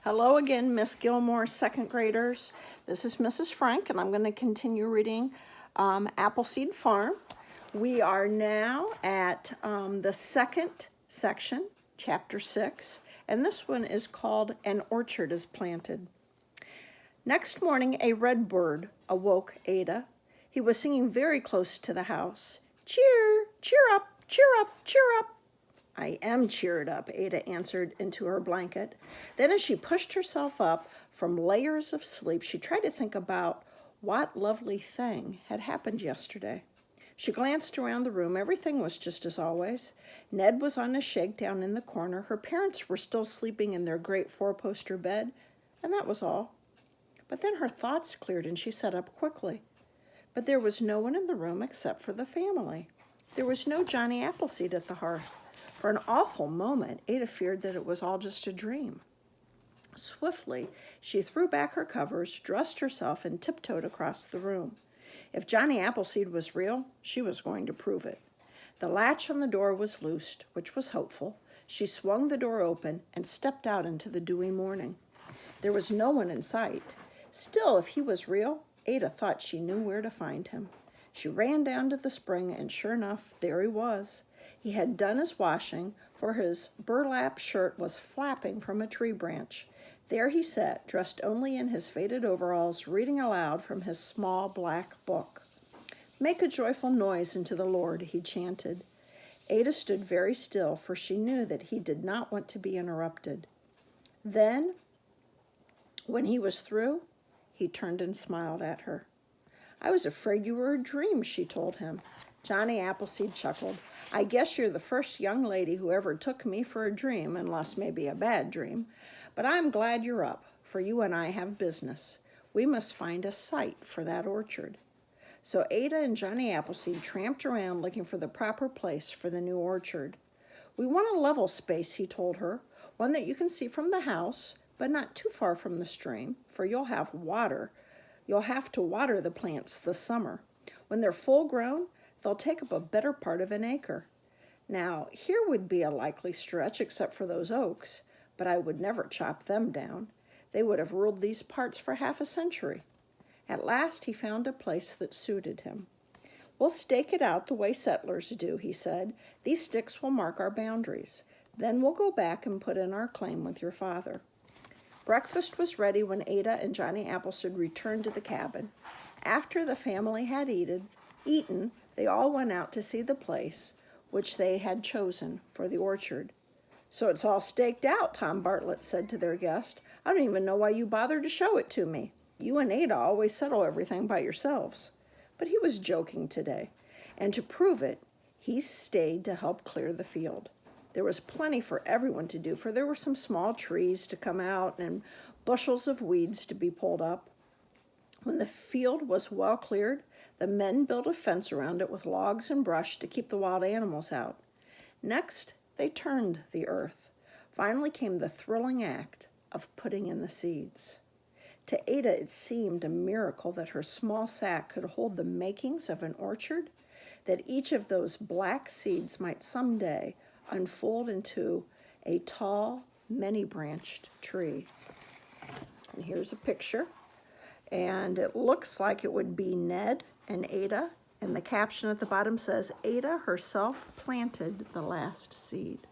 Hello again, Miss Gilmore, second graders. This is Mrs. Frank, and I'm going to continue reading Appleseed Farm. We are now at the second section, chapter 6, and this one is called An Orchard is Planted. Next morning, a redbird awoke Ada. He was singing very close to the house. Cheer, cheer up, cheer up, cheer up. I am cheered up, Ada answered into her blanket. Then as she pushed herself up from layers of sleep, she tried to think about what lovely thing had happened yesterday. She glanced around the room. Everything was just as always. Ned was on a shakedown in the corner. Her parents were still sleeping in their great four-poster bed, and that was all. But then her thoughts cleared and she sat up quickly. But there was no one in the room except for the family. There was no Johnny Appleseed at the hearth. For an awful moment, Ada feared that it was all just a dream. Swiftly, she threw back her covers, dressed herself, and tiptoed across the room. If Johnny Appleseed was real, she was going to prove it. The latch on the door was loosed, which was hopeful. She swung the door open and stepped out into the dewy morning. There was no one in sight. Still, if he was real, Ada thought she knew where to find him. She ran down to the spring, and sure enough, there he was. He had done his washing, for his burlap shirt was flapping from a tree branch. There he sat, dressed only in his faded overalls, reading aloud from his small black book. "Make a joyful noise unto the Lord," he chanted. Ada stood very still, for she knew that he did not want to be interrupted. Then, when he was through, he turned and smiled at her. "I was afraid you were a dream," she told him. Johnny Appleseed chuckled. "I guess you're the first young lady who ever took me for a dream, unless maybe a bad dream. But I'm glad you're up, for you and I have business. We must find a site for that orchard." So Ada and Johnny Appleseed tramped around looking for the proper place for the new orchard. "We want a level space," he told her, "one that you can see from the house, but not too far from the stream, for you'll have water. You'll have to water the plants this summer. When they're full grown, they'll take up a better part of an acre. Now, here would be a likely stretch except for those oaks, but I would never chop them down. They would have ruled these parts for half a century." At last he found a place that suited him. "We'll stake it out the way settlers do," he said. "These sticks will mark our boundaries. Then we'll go back and put in our claim with your father." Breakfast was ready when Ada and Johnny Appleseed returned to the cabin. After the family had eaten, they all went out to see the place which they had chosen for the orchard. "So it's all staked out," Tom Bartlett said to their guest. "I don't even know why you bothered to show it to me. You and Ada always settle everything by yourselves." But he was joking today, and to prove it, he stayed to help clear the field. There was plenty for everyone to do, for there were some small trees to come out and bushels of weeds to be pulled up. When the field was well cleared, the men built a fence around it with logs and brush to keep the wild animals out. Next, they turned the earth. Finally came the thrilling act of putting in the seeds. To Ada, it seemed a miracle that her small sack could hold the makings of an orchard, that each of those black seeds might someday unfold into a tall, many-branched tree. And here's a picture. And it looks like it would be Ned and Ada, and the caption at the bottom says, "Ada herself planted the last seed."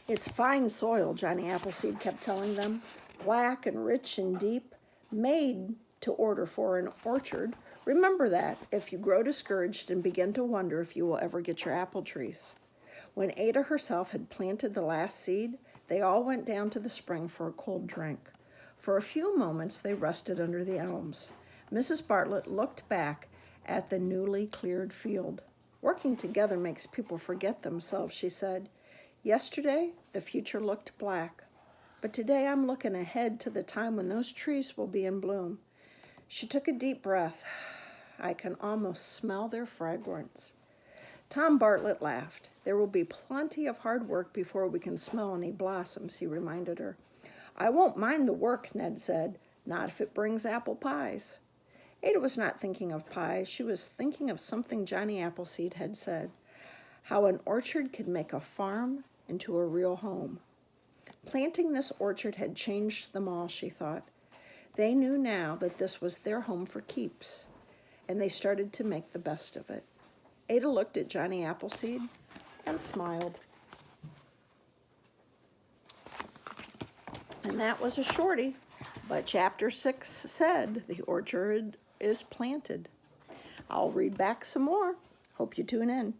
"It's fine soil," Johnny Appleseed kept telling them, "black and rich and deep, made to order for an orchard. Remember that if you grow discouraged and begin to wonder if you will ever get your apple trees." When Ada herself had planted the last seed, they all went down to the spring for a cold drink. For a few moments, they rested under the elms. Mrs. Bartlett looked back at the newly cleared field. "Working together makes people forget themselves," she said. "Yesterday, the future looked black, but today I'm looking ahead to the time when those trees will be in bloom." She took a deep breath. "I can almost smell their fragrance." Tom Bartlett laughed. "There will be plenty of hard work before we can smell any blossoms," he reminded her. "I won't mind the work," Ned said, "not if it brings apple pies." Ada was not thinking of pies. She was thinking of something Johnny Appleseed had said, how an orchard could make a farm into a real home. Planting this orchard had changed them all, she thought. They knew now that this was their home for keeps, and they started to make the best of it. Ada looked at Johnny Appleseed and smiled. And that was a shorty, but chapter 6 said the orchard is planted. I'll read back some more. Hope you tune in.